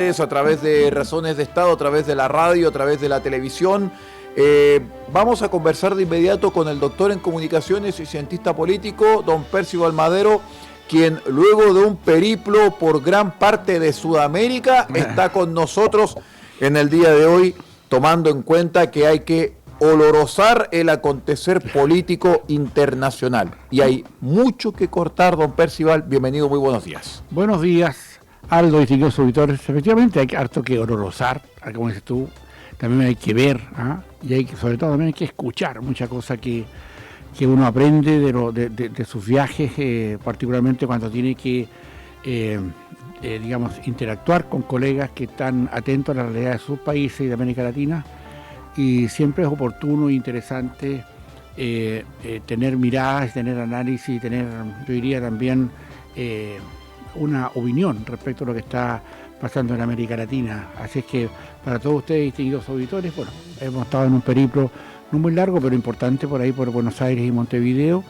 a través de Razones de Estado, a través de la radio, a través de la televisión. Vamos a conversar de inmediato con el doctor en comunicaciones y cientista político, don Percival Madero, quien luego de un periplo por gran parte de Sudamérica está con nosotros en el día de hoy, tomando en cuenta que hay que olorosar el acontecer político internacional. Y hay mucho que cortar, don Percival. Bienvenido, muy buenos días. Buenos días, Aldo, distinguidos auditores. Efectivamente hay harto que olorosar, como dices tú, también hay que ver, y hay que, sobre todo también hay que escuchar muchas cosas que uno aprende de sus viajes, particularmente cuando tiene que, digamos, interactuar con colegas que están atentos a la realidad de sus países y de América Latina, y siempre es oportuno e interesante tener miradas, tener análisis, tener, yo diría también, una opinión respecto a lo que está pasando en América Latina. Así es que para todos ustedes, distinguidos auditores, bueno, hemos estado en un periplo no muy largo, pero importante por ahí, por Buenos Aires y Montevideo,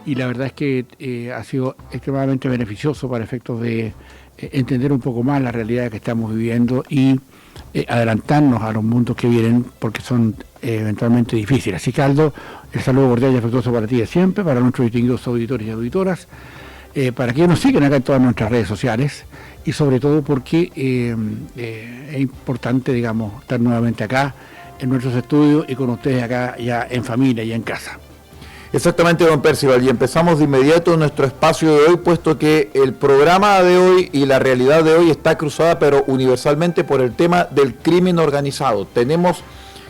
y la verdad es que ha sido extremadamente beneficioso para efectos de entender un poco más la realidad que estamos viviendo y adelantarnos a los mundos que vienen, porque son eventualmente difíciles. Así que, Aldo, el saludo cordial y afectuoso para ti de siempre, para nuestros distinguidos auditores y auditoras, para que nos sigan acá en todas nuestras redes sociales, y sobre todo porque es importante, digamos, estar nuevamente acá en nuestros estudios y con ustedes acá ya en familia y en casa. Exactamente, don Percival, y empezamos de inmediato nuestro espacio de hoy, puesto que el programa de hoy y la realidad de hoy está cruzada, pero universalmente, por el tema del crimen organizado. Tenemos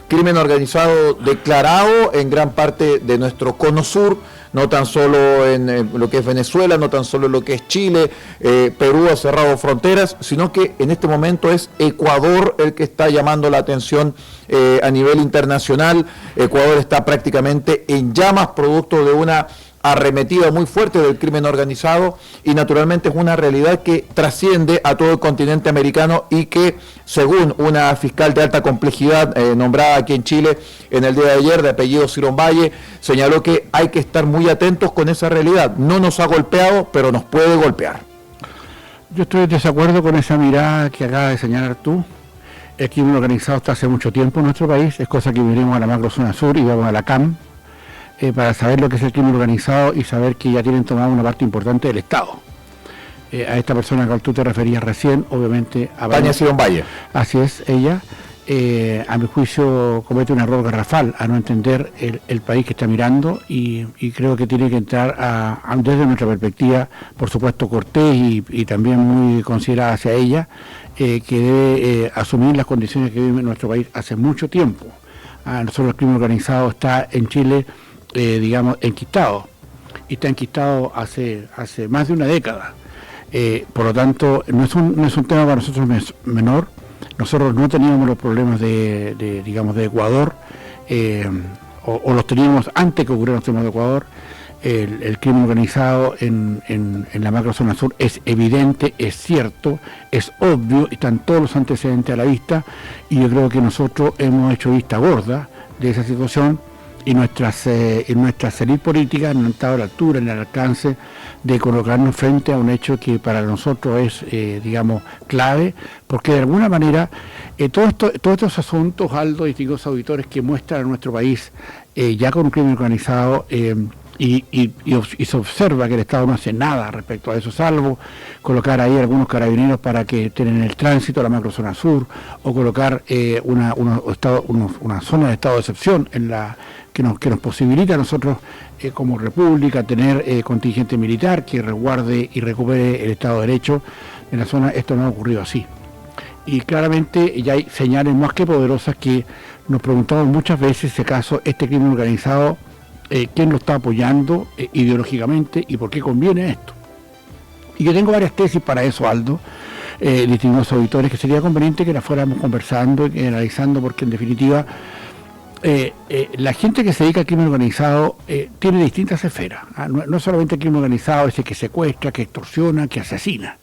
crimen organizado declarado en gran parte de nuestro cono sur, no tan solo en lo que es Venezuela, no tan solo en lo que es Chile, Perú ha cerrado fronteras, sino que en este momento es Ecuador el que está llamando la atención a nivel internacional. Ecuador está prácticamente en llamas, producto de una arremetida muy fuerte del crimen organizado, y naturalmente es una realidad que trasciende a todo el continente americano y que, según una fiscal de alta complejidad nombrada aquí en Chile en el día de ayer, de apellido Cirón Valle, señaló que hay que estar muy atentos con esa realidad. No nos ha golpeado, pero nos puede golpear. Yo estoy en desacuerdo con esa mirada que acabas de señalar tú. El crimen organizado está hace mucho tiempo en nuestro país, es cosa que venimos a la macrozona sur y vamos a la CAM, para saber lo que es el crimen organizado y saber que ya tienen tomado una parte importante del Estado. A esta persona a la que tú te referías recién, obviamente... Tania Cirón Valle. Así es, ella, a mi juicio, comete un error garrafal a no entender el país que está mirando, y creo que tiene que entrar desde nuestra perspectiva, por supuesto cortés y también muy considerada hacia ella, que debe asumir las condiciones que vive en nuestro país hace mucho tiempo. Nosotros el crimen organizado está en Chile, digamos, enquistado, y está enquistado hace más de una década. Por lo tanto, no es un tema para nosotros menor. Nosotros no teníamos los problemas digamos, de Ecuador, o los teníamos antes que ocurrieran los temas de Ecuador. El crimen organizado en la macrozona sur es evidente, es cierto, es obvio, están todos los antecedentes a la vista, y yo creo que nosotros hemos hecho vista gorda de esa situación, y nuestras élites políticas no han estado a la altura, en el alcance de colocarnos frente a un hecho que para nosotros es, digamos, clave, porque de alguna manera todos estos asuntos, Aldo, distinguidos auditores, que muestran a nuestro país ya con un crimen organizado, y se observa que el Estado no hace nada respecto a eso, salvo colocar ahí algunos carabineros para que estén en el tránsito a la macrozona sur, o colocar una zona de estado de excepción que nos posibilita a nosotros como república tener contingente militar que resguarde y recupere el Estado de Derecho en la zona. Esto no ha ocurrido así. Y claramente ya hay señales más que poderosas que nos preguntamos muchas veces, si acaso este crimen organizado, quién lo está apoyando ideológicamente y por qué conviene esto. Y yo tengo varias tesis para eso, Aldo, distinguidos auditores, que sería conveniente que las fuéramos conversando y analizando, porque en definitiva la gente que se dedica al crimen organizado tiene distintas esferas. No solamente el crimen organizado ese que secuestra, que extorsiona, que asesina.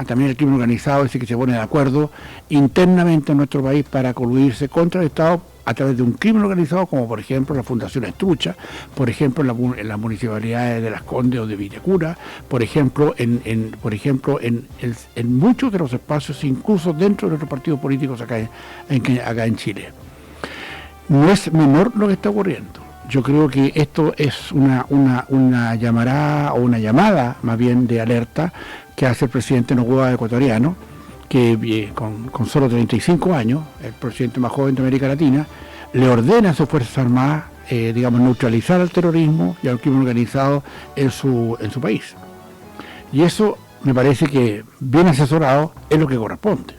También el crimen organizado ese que se pone de acuerdo internamente en nuestro país para coludirse contra el Estado a través de un crimen organizado, como por ejemplo la Fundación Estrucha, por ejemplo en las municipalidades de Las Condes o de Vitacura, por ejemplo en muchos de los espacios, incluso dentro de nuestros partidos políticos acá en Chile. No es menor lo que está ocurriendo. Yo creo que esto es una llamarada o una llamada más bien de alerta que hace el presidente Noboa ecuatoriano, que con solo 35 años, el presidente más joven de América Latina, le ordena a sus Fuerzas Armadas, neutralizar al terrorismo y al crimen organizado en su país. Y eso me parece que, bien asesorado, es lo que corresponde.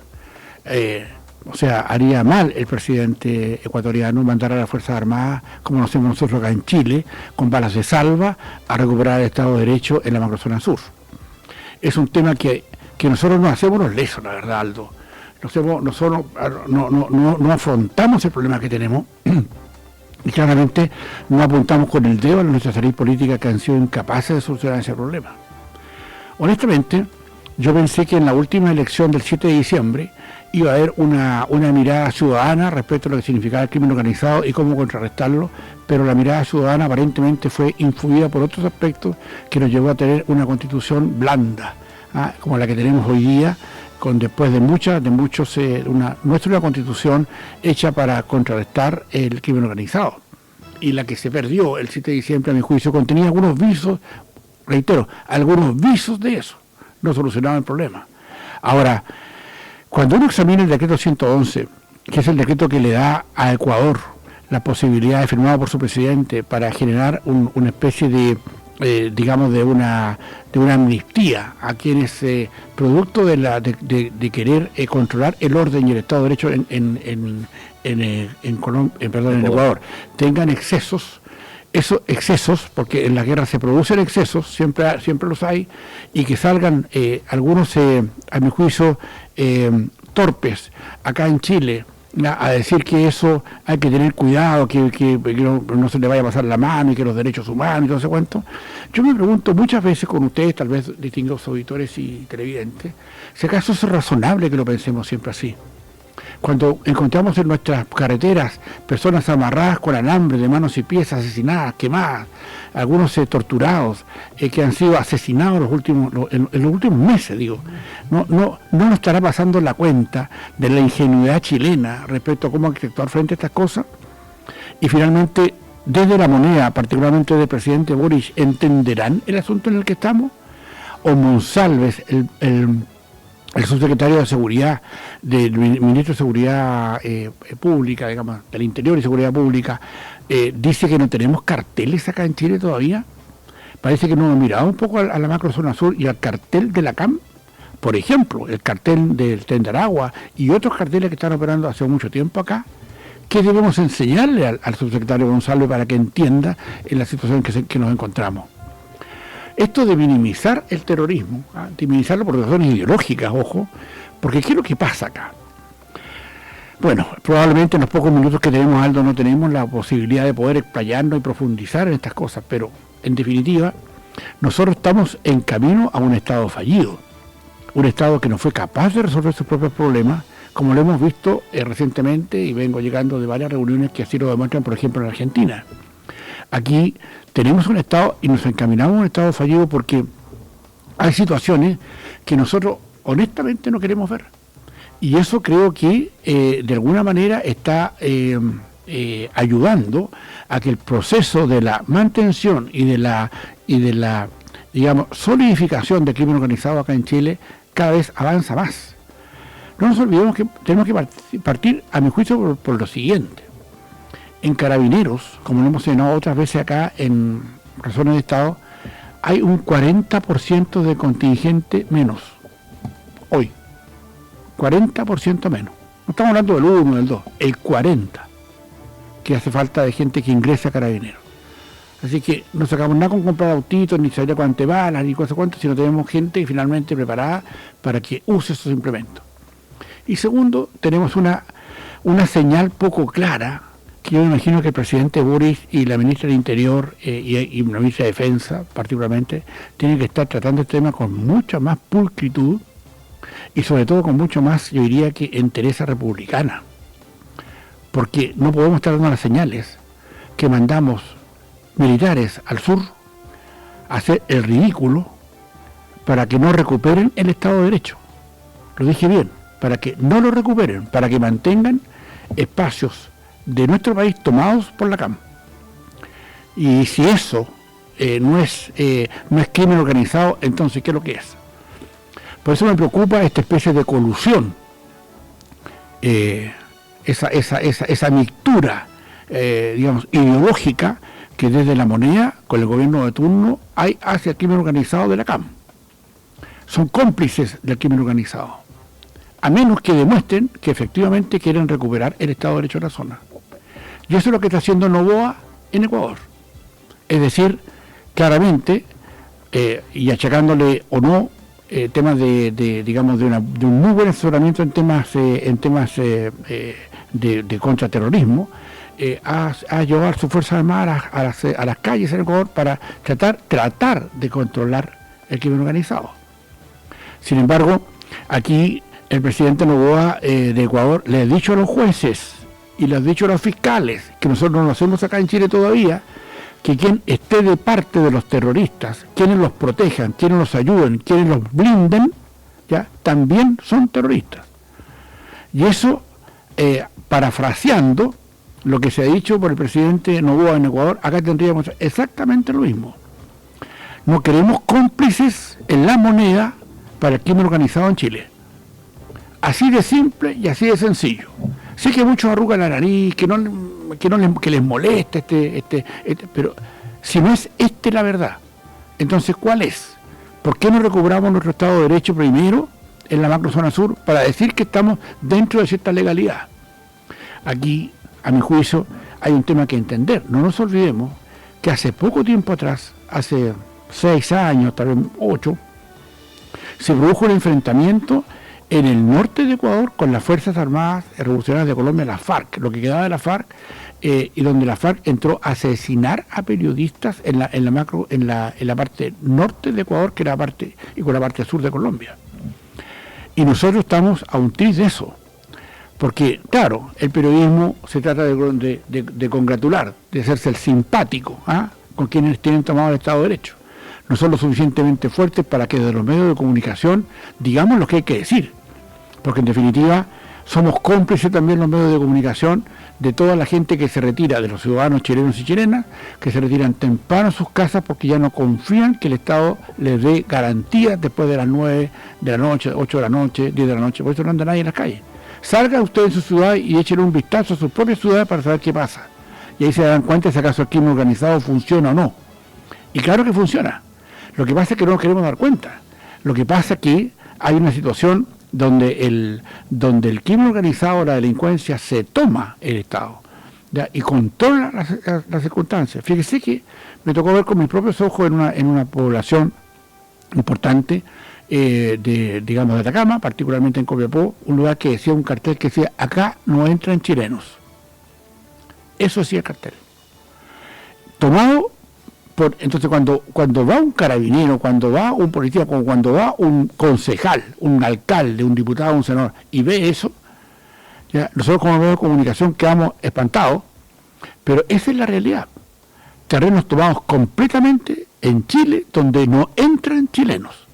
O sea, haría mal el presidente ecuatoriano mandar a las Fuerzas Armadas, como lo hacemos nosotros acá en Chile, con balas de salva, a recuperar el Estado de Derecho en la macrozona sur. Es un tema que nosotros no hacemos los lesos, la verdad, Aldo. Nosotros no afrontamos el problema que tenemos y claramente no apuntamos con el dedo a nuestras élites políticas que han sido incapaces de solucionar ese problema. Honestamente, yo pensé que en la última elección del 7 de diciembre iba a haber una mirada ciudadana respecto a lo que significaba el crimen organizado y cómo contrarrestarlo, pero la mirada ciudadana aparentemente fue influida por otros aspectos que nos llevó a tener una constitución blanda, como la que tenemos hoy día, después de nuestra constitución hecha para contrarrestar el crimen organizado. Y la que se perdió el 7 de diciembre, a mi juicio, contenía algunos visos, reitero, algunos visos de eso. No solucionaban el problema. Ahora, cuando uno examina el decreto 111, que es el decreto que le da a Ecuador la posibilidad de, firmado por su presidente, para generar una especie de, de una amnistía a quienes, producto de querer controlar el orden y el Estado de Derecho en Ecuador, tengan excesos, esos excesos, porque en la guerra se producen excesos, siempre los hay, y que salgan algunos, a mi juicio, torpes acá en Chile, a decir que eso hay que tener cuidado, que no se le vaya a pasar la mano y que los derechos humanos y todo ese cuento. Yo me pregunto muchas veces con ustedes, tal vez distinguidos auditores y televidentes, si acaso es razonable que lo pensemos siempre así. Cuando encontramos en nuestras carreteras personas amarradas con alambre de manos y pies, asesinadas, quemadas, algunos torturados, que han sido asesinados en los últimos meses, digo, no nos estará pasando la cuenta de la ingenuidad chilena respecto a cómo actuar frente a estas cosas. Y finalmente, desde la moneda, particularmente del presidente Boric, ¿entenderán el asunto en el que estamos? O Monsalves, el subsecretario de Seguridad, del ministro de Seguridad Pública, digamos, del Interior y Seguridad Pública, dice que no tenemos carteles acá en Chile todavía. Parece que no hemos mirado un poco a la macrozona sur y al cartel de la CAM, por ejemplo, el cartel del Tren de Aragua y otros carteles que están operando hace mucho tiempo acá. ¿Qué debemos enseñarle al subsecretario González para que entienda en la situación que nos encontramos? Esto de minimizar el terrorismo, de minimizarlo por razones ideológicas, ojo, porque ¿qué es lo que pasa acá? Bueno, probablemente en los pocos minutos que tenemos, Aldo, no tenemos la posibilidad de poder explayarnos y profundizar en estas cosas, pero en definitiva, nosotros estamos en camino a un Estado fallido, un Estado que no fue capaz de resolver sus propios problemas, como lo hemos visto recientemente, y vengo llegando de varias reuniones que así lo demuestran, por ejemplo, en Argentina. Aquí tenemos un Estado y nos encaminamos a un Estado fallido porque hay situaciones que nosotros honestamente no queremos ver. Y eso creo que de alguna manera está ayudando a que el proceso de la mantención y de la digamos, solidificación del crimen organizado acá en Chile cada vez avanza más. No nos olvidemos que tenemos que partir, a mi juicio, por lo siguiente. En Carabineros, como lo hemos mencionado otras veces acá en Razones de Estado, hay un 40% de contingente menos. Hoy. 40% menos. No estamos hablando del 1, del 2, el 40% que hace falta de gente que ingresa a Carabineros. Así que no sacamos nada con comprar autitos, ni saber cuántas balas, ni cosas cuántas, sino tenemos gente finalmente preparada para que use esos implementos. Y segundo, tenemos una señal poco clara, que yo me imagino que el presidente Boris y la ministra del Interior y la ministra de Defensa, particularmente, tienen que estar tratando este tema con mucha más pulcritud y sobre todo con mucho más, yo diría que entereza republicana. porque no podemos estar dando las señales que mandamos militares al sur a hacer el ridículo para que no recuperen el Estado de Derecho. Lo dije bien, para que no lo recuperen, para que mantengan espacios de nuestro país tomados por la CAM. Y si eso no es crimen organizado, entonces ¿qué es lo que es? Por eso me preocupa esta especie de colusión, esa mixtura, digamos, ideológica que desde la Moneda, con el gobierno de turno, hay hacia el crimen organizado de la CAM. Son cómplices del crimen organizado, a menos que demuestren que efectivamente quieren recuperar el Estado de Derecho de la zona. Y eso es lo que está haciendo Noboa en Ecuador. Es decir, claramente, y achacándole o no temas digamos de un muy buen asesoramiento en temas de contraterrorismo, a llevar sus fuerzas armadas a las calles en Ecuador para tratar de controlar el crimen organizado. Sin embargo, aquí el presidente Noboa de Ecuador le ha dicho a los jueces y le ha dicho a los fiscales, que nosotros no lo hacemos acá en Chile todavía, que quien esté de parte de los terroristas, quienes los protejan, quienes los ayuden, quienes los blinden, ¿ya?, también son terroristas. Y eso, parafraseando lo que se ha dicho por el presidente Noboa en Ecuador, acá tendríamos exactamente lo mismo. No queremos cómplices en la moneda para el crimen organizado en Chile. Así de simple y así de sencillo. Sé que muchos arrugan la nariz, que les molesta pero si no es la verdad, entonces ¿cuál es? ¿Por qué no recuperamos nuestro Estado de Derecho primero en la macrozona sur para decir que estamos dentro de cierta legalidad? Aquí, a mi juicio, hay un tema que entender. No nos olvidemos que hace poco tiempo atrás, hace 6 años, tal vez 8, se produjo un enfrentamiento en el norte de Ecuador con las Fuerzas Armadas Revolucionarias de Colombia, la FARC, lo que quedaba de la FARC, y donde la FARC entró a asesinar a periodistas en la parte norte de Ecuador, que era parte, y con la parte sur de Colombia. Y nosotros estamos a un tris de eso, porque claro, el periodismo se trata de congratular, de hacerse el simpático, con quienes tienen tomado el Estado de Derecho. No son lo suficientemente fuertes para que desde los medios de comunicación digamos lo que hay que decir, porque en definitiva somos cómplices también los medios de comunicación de toda la gente que se retira, de los ciudadanos chilenos y chilenas, que se retiran temprano a sus casas porque ya no confían que el Estado les dé garantías después de las 9 de la noche, 8 de la noche, 10 de la noche. Por eso no anda nadie en las calles. Salga usted en su ciudad y échele un vistazo a sus propias ciudades para saber qué pasa. Y ahí se dan cuenta si acaso el crimen organizado funciona o no. Y claro que funciona. Lo que pasa es que no nos queremos dar cuenta. Lo que pasa es que hay una situación donde el crimen organizado, la delincuencia, se toma el Estado, ¿ya?, y controla las circunstancias. Fíjese que me tocó ver con mis propios ojos en una población importante de Atacama, particularmente en Copiapó, un lugar que decía, un cartel que decía: acá no entran chilenos. Eso decía el cartel. Tomado por, entonces cuando va un carabinero, cuando va un policía, cuando va un concejal, un alcalde, un diputado, un senador, y ve eso, ya, nosotros como medios de comunicación quedamos espantados, pero esa es la realidad. Terrenos tomados completamente en Chile, donde no entran chilenos.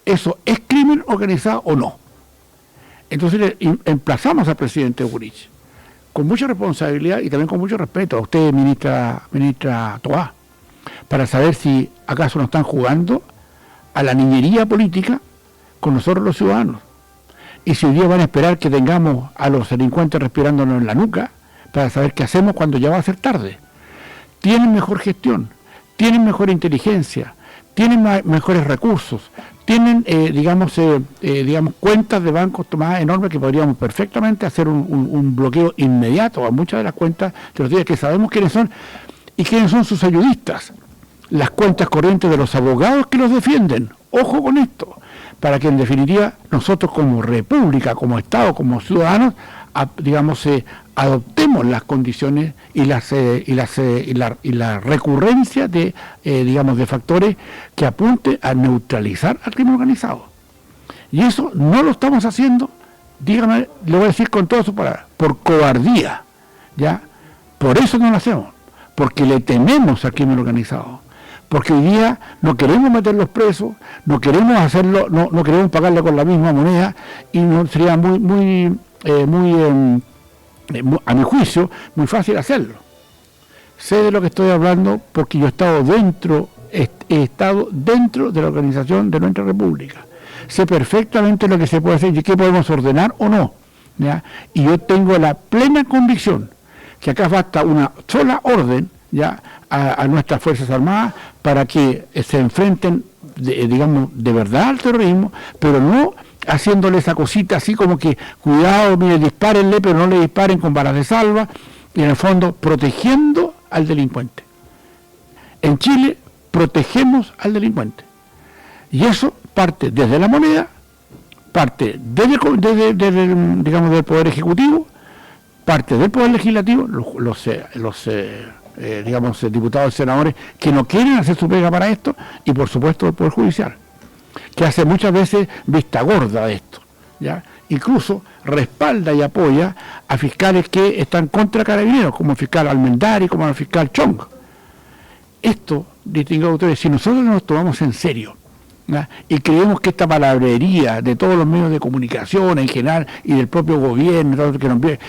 ¿Eso es crimen organizado o no? Entonces le emplazamos al presidente Boric, con mucha responsabilidad y también con mucho respeto a usted, ministra Toá, para saber si acaso nos están jugando a la niñería política con nosotros los ciudadanos. Y si hoy día van a esperar que tengamos a los delincuentes respirándonos en la nuca para saber qué hacemos cuando ya va a ser tarde. Tienen mejor gestión, tienen mejor inteligencia, tienen mejores recursos, tienen cuentas de bancos tomadas enormes que podríamos perfectamente hacer un bloqueo inmediato a muchas de las cuentas de los días, que sabemos quiénes son y quiénes son sus ayudistas, las cuentas corrientes de los abogados que los defienden. Ojo con esto, para que en definitiva nosotros como república, como Estado, como ciudadanos, adoptemos las condiciones y la recurrencia de factores que apunten a neutralizar al crimen organizado. Y eso no lo estamos haciendo dígame, le voy a decir con todas sus palabras, por cobardía, ¿ya? Por eso no lo hacemos, porque le tememos al crimen organizado, porque hoy día no queremos meterlos presos, no queremos hacerlo, no queremos pagarle con la misma moneda, y no sería a mi juicio, muy fácil hacerlo. Sé de lo que estoy hablando porque yo he estado dentro de la organización de nuestra república. Sé perfectamente lo que se puede hacer y qué podemos ordenar o no, ¿ya? Y yo tengo la plena convicción que acá basta una sola orden, ¿ya?, a nuestras Fuerzas Armadas para que se enfrenten, digamos, de verdad al terrorismo, pero no haciéndole esa cosita así como que, cuidado, mire, dispárenle, pero no le disparen con balas de salva, y en el fondo protegiendo al delincuente. En Chile protegemos al delincuente. Y eso parte desde la moneda, parte digamos, del Poder Ejecutivo, parte del Poder Legislativo, digamos, diputados y senadores que no quieren hacer su pega para esto, y por supuesto el Poder Judicial, que hace muchas veces vista gorda de esto, ¿ya? Incluso respalda y apoya a fiscales que están contra Carabineros, como el fiscal Almendari, como el fiscal Chong. Esto, distinguidos autores, si nosotros no nos tomamos en serio, ¿ya?, y creemos que esta palabrería de todos los medios de comunicación en general y del propio gobierno,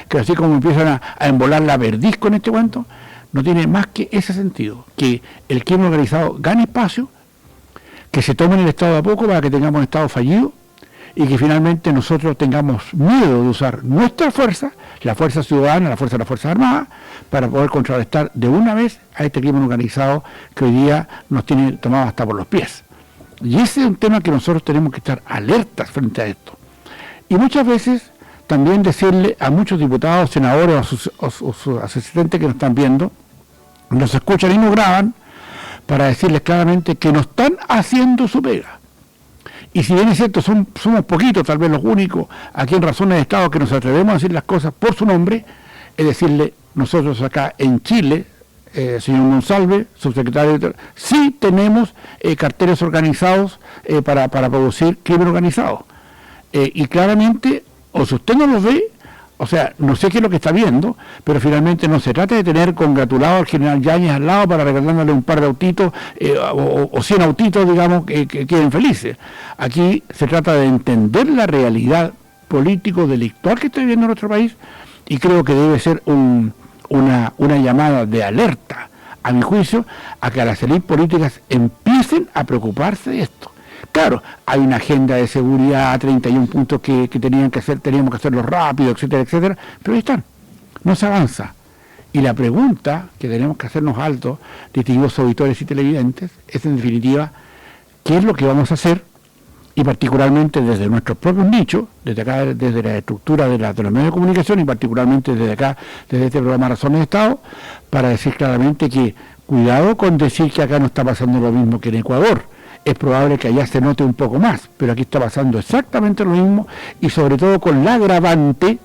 que así como empiezan a embolar la perdiz con este cuento, no tiene más que ese sentido, que el crimen organizado gane espacio, que se tome el Estado a poco para que tengamos un Estado fallido, y que finalmente nosotros tengamos miedo de usar nuestra fuerza, la fuerza ciudadana, la fuerza de las Fuerzas Armadas, para poder contrarrestar de una vez a este crimen organizado que hoy día nos tiene tomado hasta por los pies. Y ese es un tema que nosotros tenemos que estar alertas frente a esto. Y muchas veces también decirle a muchos diputados, senadores o sus asistentes que nos están viendo, nos escuchan y nos graban, para decirles claramente que no están haciendo su pega. Y si bien es cierto, somos poquitos, tal vez los únicos, aquí en Razones de Estado, que nos atrevemos a decir las cosas por su nombre, es decirle, nosotros acá en Chile, señor Monsalve, subsecretario, sí tenemos carteles organizados para producir crimen organizado. Y claramente, o si usted no los ve, o sea, no sé qué es lo que está viendo, pero finalmente no se trata de tener congratulado al general Yáñez al lado para regalarle un par de autitos, o 100 autitos, digamos, que queden felices. Aquí se trata de entender la realidad político-delictual que está viviendo nuestro país, y creo que debe ser una llamada de alerta, a mi juicio, a que las élites políticas empiecen a preocuparse de esto. Claro, hay una agenda de seguridad, 31 puntos que teníamos que hacerlo rápido, etcétera, etcétera, pero ahí están, no se avanza. Y la pregunta que tenemos que hacernos altos, distinguidos auditores y televidentes, es en definitiva, ¿qué es lo que vamos a hacer? Y particularmente desde nuestros propios nichos, desde acá, desde la estructura de los medios de comunicación, y particularmente desde acá, desde este programa Razones de Estado, para decir claramente que cuidado con decir que acá no está pasando lo mismo que en Ecuador. Es probable que allá se note un poco más, pero aquí está pasando exactamente lo mismo, y sobre todo con el agravante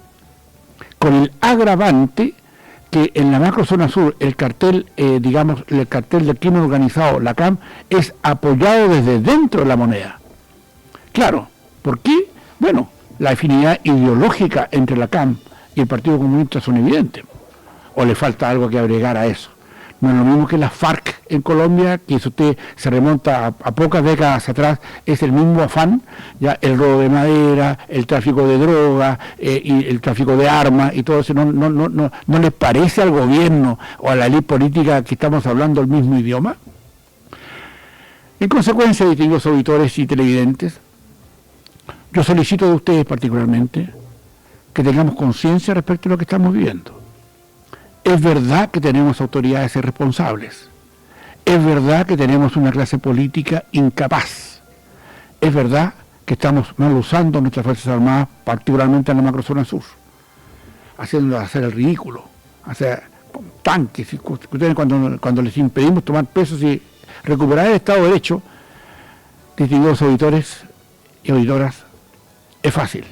que en la macrozona sur el cartel, el cartel del crimen organizado, la CAM, es apoyado desde dentro de la moneda. Claro, ¿por qué? Bueno, la afinidad ideológica entre la CAM y el Partido Comunista son evidentes, o le falta algo que agregar a eso. No es lo mismo que la FARC en Colombia, que si usted se remonta a pocas décadas atrás, es el mismo afán, ya el robo de madera, el tráfico de drogas, y el tráfico de armas y todo eso. ¿No les parece al gobierno o a la élite política que estamos hablando el mismo idioma? En consecuencia, distinguidos auditores y televidentes, yo solicito de ustedes particularmente que tengamos conciencia respecto a lo que estamos viviendo. Es verdad que tenemos autoridades irresponsables. Es verdad que tenemos una clase política incapaz. Es verdad que estamos mal usando nuestras Fuerzas Armadas, particularmente en la macrozona sur, haciendo hacer el ridículo, hacer tanques. Ustedes cuando les impedimos tomar pesos y recuperar el Estado de Derecho, distinguidos auditores y auditoras, es fácil.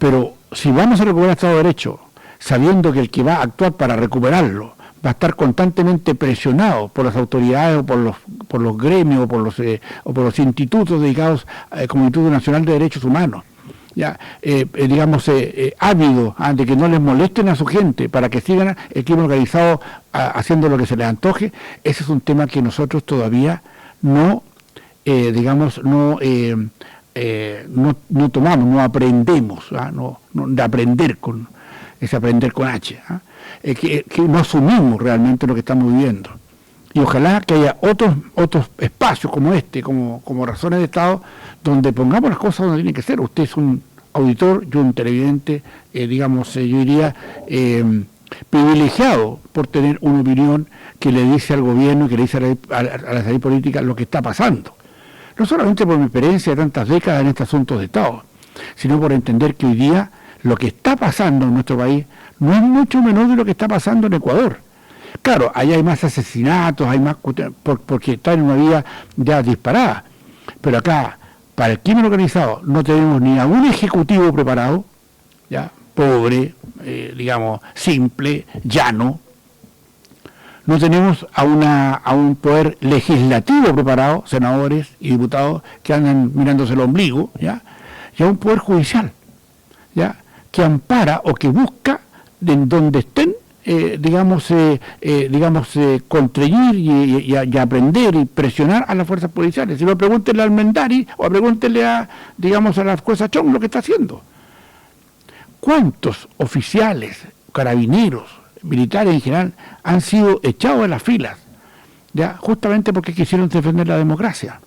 Pero si vamos a recuperar el Estado de Derecho, sabiendo que el que va a actuar para recuperarlo va a estar constantemente presionado por las autoridades o por los gremios o por los institutos dedicados como Instituto Nacional de Derechos Humanos, ya digamos ávidos de que no les molesten a su gente para que sigan el crimen organizado haciendo lo que se les antoje. Ese es un tema que nosotros todavía no digamos no tomamos, no aprendemos, no de aprender con ese aprender con H, que no asumimos realmente lo que estamos viviendo. Y ojalá que haya otros espacios como este, como razones de Estado, donde pongamos las cosas donde tienen que ser. Usted es un auditor, yo un televidente, digamos, yo diría, privilegiado por tener una opinión que le dice al gobierno y que le dice a la élite política lo que está pasando. No solamente por mi experiencia de tantas décadas en estos asuntos de Estado, sino por entender que hoy día lo que está pasando en nuestro país no es mucho menor de lo que está pasando en Ecuador. Claro, allá hay más asesinatos, hay más porque están en una vía ya disparada. Pero acá, para el crimen organizado, no tenemos ni a un ejecutivo preparado, ya pobre, digamos, simple, llano. No tenemos a un poder legislativo preparado, senadores y diputados que andan mirándose el ombligo, ya, y a un poder judicial, ya, que ampara o que busca en donde estén contrañir y aprender y presionar a las fuerzas policiales. Si no, pregúntenle al Mendari o pregúntenle a la jueza Chong lo que está haciendo. ¿Cuántos oficiales, carabineros, militares en general han sido echados de las filas? Ya, justamente porque quisieron defender la democracia.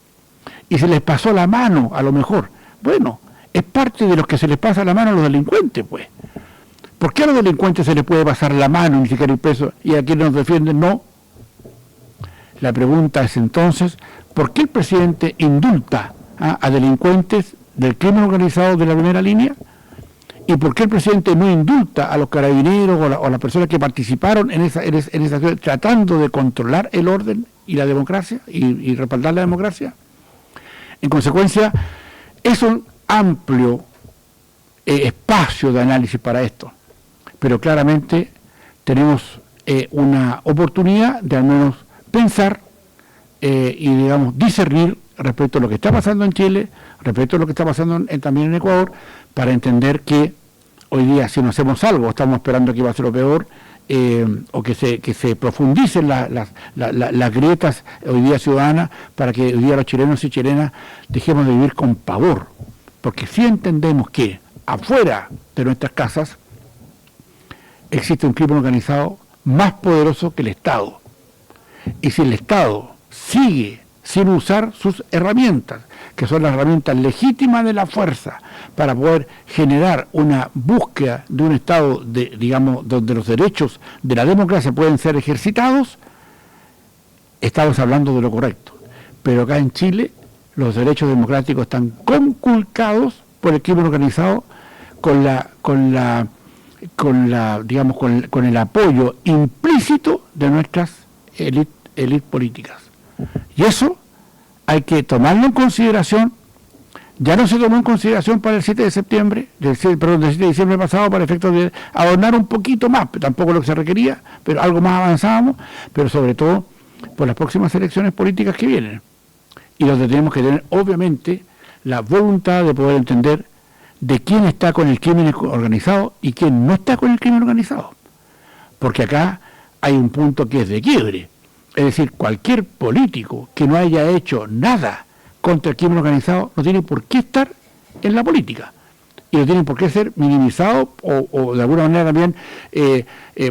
Y se les pasó la mano, a lo mejor. Bueno, es parte de los que se les pasa la mano a los delincuentes, pues. ¿Por qué a los delincuentes se les puede pasar la mano, ni siquiera el peso, y a quienes nos defienden no? La pregunta es entonces, ¿por qué el presidente indulta a delincuentes del crimen organizado de la primera línea? ¿Y por qué el presidente no indulta a los carabineros o las personas que participaron en esa acción, tratando de controlar el orden y la democracia y respaldar la democracia? En consecuencia, es un amplio espacio de análisis para esto. Pero claramente tenemos una oportunidad de al menos pensar y, digamos, discernir respecto a lo que está pasando en Chile, respecto a lo que está pasando también en Ecuador, para entender que hoy día, si no hacemos algo, estamos esperando que va a ser lo peor, o que se profundicen las grietas hoy día ciudadanas, para que hoy día los chilenos y chilenas dejemos de vivir con pavor. Porque si entendemos que afuera de nuestras casas existe un crimen organizado más poderoso que el Estado. Y si el Estado sigue sin usar sus herramientas, que son las herramientas legítimas de la fuerza, para poder generar una búsqueda de un Estado, donde los derechos de la democracia pueden ser ejercitados, estamos hablando de lo correcto. Pero acá en Chile, los derechos democráticos están conculcados por el crimen organizado con el apoyo implícito de nuestras élites políticas. Y eso hay que tomarlo en consideración. Ya no se tomó en consideración para el 7 de septiembre, del 7 de diciembre pasado, para efectos de adornar un poquito más, tampoco lo que se requería, pero algo más avanzábamos, pero sobre todo por las próximas elecciones políticas que vienen. Y donde tenemos que tener, obviamente, la voluntad de poder entender de quién está con el crimen organizado y quién no está con el crimen organizado. Porque acá hay un punto que es de quiebre. Es decir, cualquier político que no haya hecho nada contra el crimen organizado no tiene por qué estar en la política. Y no tienen por qué ser minimizados o de alguna manera también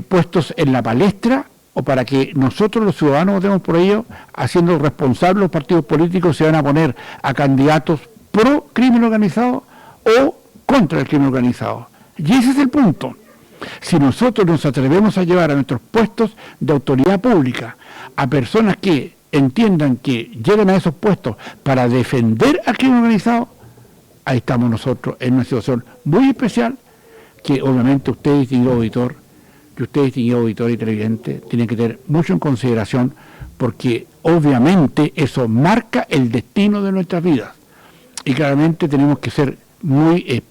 puestos en la palestra, o para que nosotros los ciudadanos votemos por ello, haciendo responsables los partidos políticos se van a poner a candidatos pro crimen organizado o contra el crimen organizado. Y ese es el punto. Si nosotros nos atrevemos a llevar a nuestros puestos de autoridad pública a personas que entiendan que llegan a esos puestos para defender al crimen organizado, ahí estamos nosotros en una situación muy especial que obviamente usted, distinguido auditor, y televidente, tienen que tener mucho en consideración, porque obviamente eso marca el destino de nuestras vidas. Y claramente tenemos que ser muy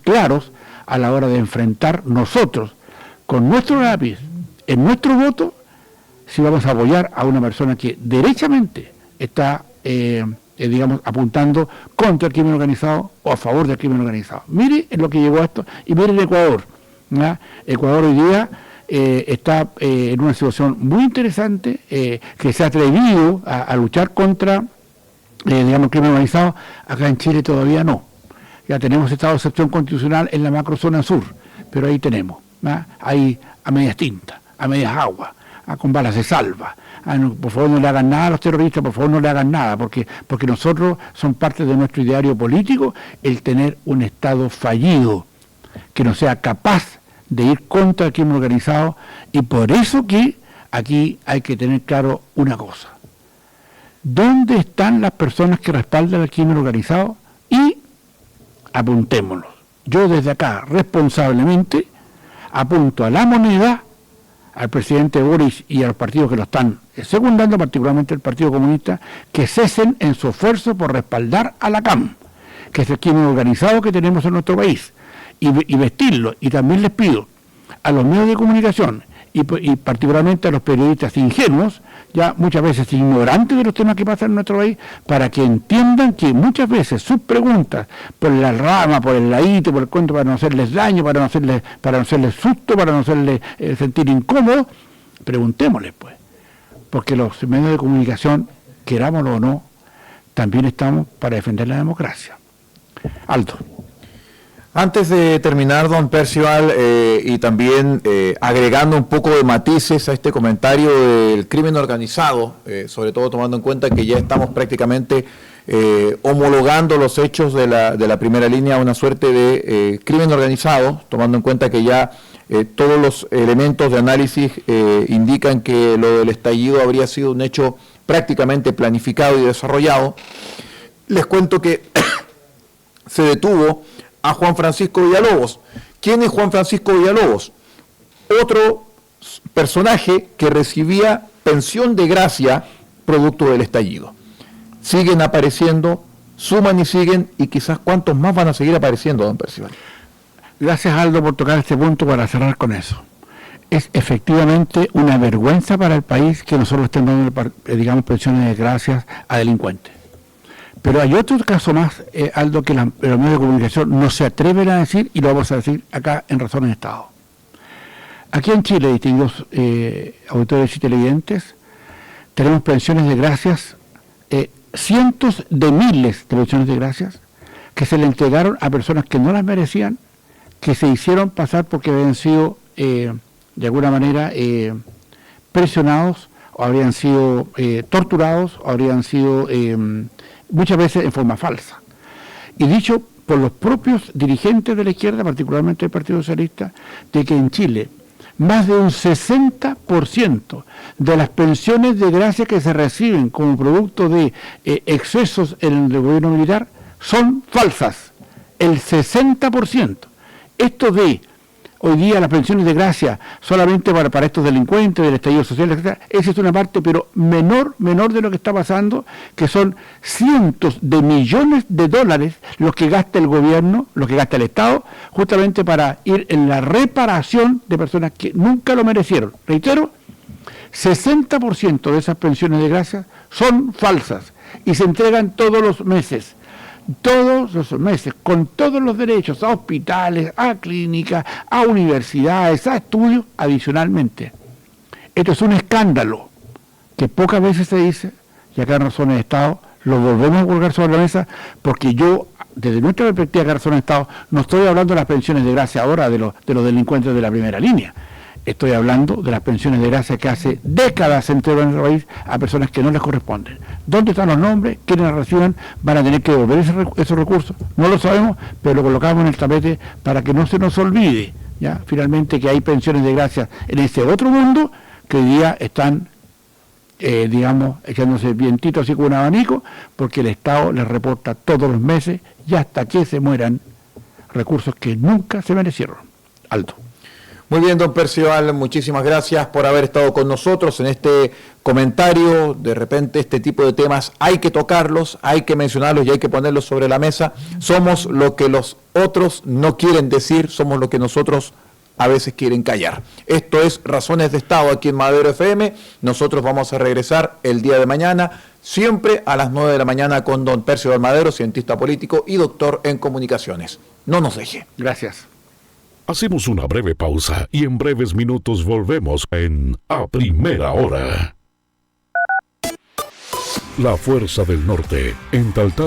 claros a la hora de enfrentar nosotros, con nuestro lápiz, en nuestro voto, si vamos a apoyar a una persona que derechamente está digamos, apuntando contra el crimen organizado o a favor del crimen organizado. Mire en lo que llegó a esto, y mire en Ecuador. ¿Ya? Ecuador hoy día está en una situación muy interesante, que se ha atrevido a luchar contra, digamos, el crimen organizado. Acá en Chile todavía no. Ya tenemos estado de excepción constitucional en la macrozona sur, pero ahí tenemos, ¿ya? Ahí a medias tintas, a medias aguas, con balas de salva. No, por favor, no le hagan nada a los terroristas, por favor, no le hagan nada, porque nosotros son parte de nuestro ideario político el tener un Estado fallido, que no sea capaz de ir contra el crimen organizado, y por eso que aquí hay que tener claro una cosa. ¿Dónde están las personas que respaldan el crimen organizado? Y apuntémonos. Yo desde acá, responsablemente, apunto a la moneda, al presidente Boris y a los partidos que lo están secundando, particularmente el Partido Comunista, que cesen en su esfuerzo por respaldar a la CAM, que es el crimen organizado que tenemos en nuestro país, y vestirlo. Y también les pido a los medios de comunicación y particularmente a los periodistas ingenuos, ya muchas veces ignorantes de los temas que pasan en nuestro país, para que entiendan que muchas veces sus preguntas, por la rama, por el ladito, por el cuento, para no hacerles daño, para no hacerles susto, para no hacerles sentir incómodos, preguntémosles pues, porque los medios de comunicación, querámoslo o no, también estamos para defender la democracia. Alto. Antes de terminar, don Percival, y también agregando un poco de matices a este comentario del crimen organizado, sobre todo tomando en cuenta que ya estamos prácticamente homologando los hechos de la primera línea a una suerte de crimen organizado, tomando en cuenta que ya todos los elementos de análisis indican que lo del estallido habría sido un hecho prácticamente planificado y desarrollado. Les cuento que se detuvo a Juan Francisco Villalobos. ¿Quién es Juan Francisco Villalobos? Otro personaje que recibía pensión de gracia producto del estallido. Siguen apareciendo, suman y siguen, y quizás cuántos más van a seguir apareciendo, don Percival. Gracias, Aldo, por tocar este punto para cerrar con eso. Es efectivamente una vergüenza para el país que nosotros estemos dando, digamos, pensiones de gracias a delincuentes. Pero hay otro caso más, Aldo, que los medios de comunicación no se atreven a decir, y lo vamos a decir acá en Razones de Estado. Aquí en Chile, distinguidos auditores y televidentes, tenemos pensiones de gracias, cientos de miles de pensiones de gracias, que se le entregaron a personas que no las merecían, que se hicieron pasar porque habían sido, de alguna manera, presionados, o habrían sido torturados, o habrían sido muchas veces en forma falsa. Y dicho por los propios dirigentes de la izquierda, particularmente del Partido Socialista, de que en Chile más de un 60% de las pensiones de gracia que se reciben como producto de excesos en el gobierno militar son falsas. El 60%. Esto de hoy día las pensiones de gracia solamente para estos delincuentes del estallido social, etc., esa es una parte, pero menor de lo que está pasando, que son cientos de millones de dólares los que gasta el gobierno, los que gasta el Estado, justamente para ir en la reparación de personas que nunca lo merecieron. Reitero, 60% de esas pensiones de gracia son falsas y se entregan todos los meses, con todos los derechos, a hospitales, a clínicas, a universidades, a estudios, adicionalmente. Esto es un escándalo que pocas veces se dice, y acá en Razones de Estado lo volvemos a colgar sobre la mesa, porque yo, desde nuestra perspectiva acá en Razones de Estado, no estoy hablando de las pensiones de gracia ahora de los delincuentes de la primera línea. Estoy hablando de las pensiones de gracia que hace décadas se entregan en el país a personas que no les corresponden. ¿Dónde están los nombres? ¿Quiénes las reciben? ¿Van a tener que devolver esos recursos? No lo sabemos, pero lo colocamos en el tapete para que no se nos olvide, ¿ya? Finalmente, que hay pensiones de gracia en ese otro mundo que hoy día están, digamos, echándose vientito así con un abanico, porque el Estado les reporta todos los meses y hasta que se mueran recursos que nunca se merecieron. Alto. Muy bien, don Percival, muchísimas gracias por haber estado con nosotros en este comentario. De repente este tipo de temas hay que tocarlos, hay que mencionarlos y hay que ponerlos sobre la mesa. Somos lo que los otros no quieren decir, somos lo que nosotros a veces quieren callar. Esto es Razones de Estado aquí en Madero FM. Nosotros vamos a regresar el día de mañana. siempre a las 9 de la mañana con don Percio Almadero, cientista político y doctor en comunicaciones. No nos deje. Gracias. Hacemos una breve pausa y en breves minutos volvemos en A Primera Hora. La Fuerza del Norte, en Taltal.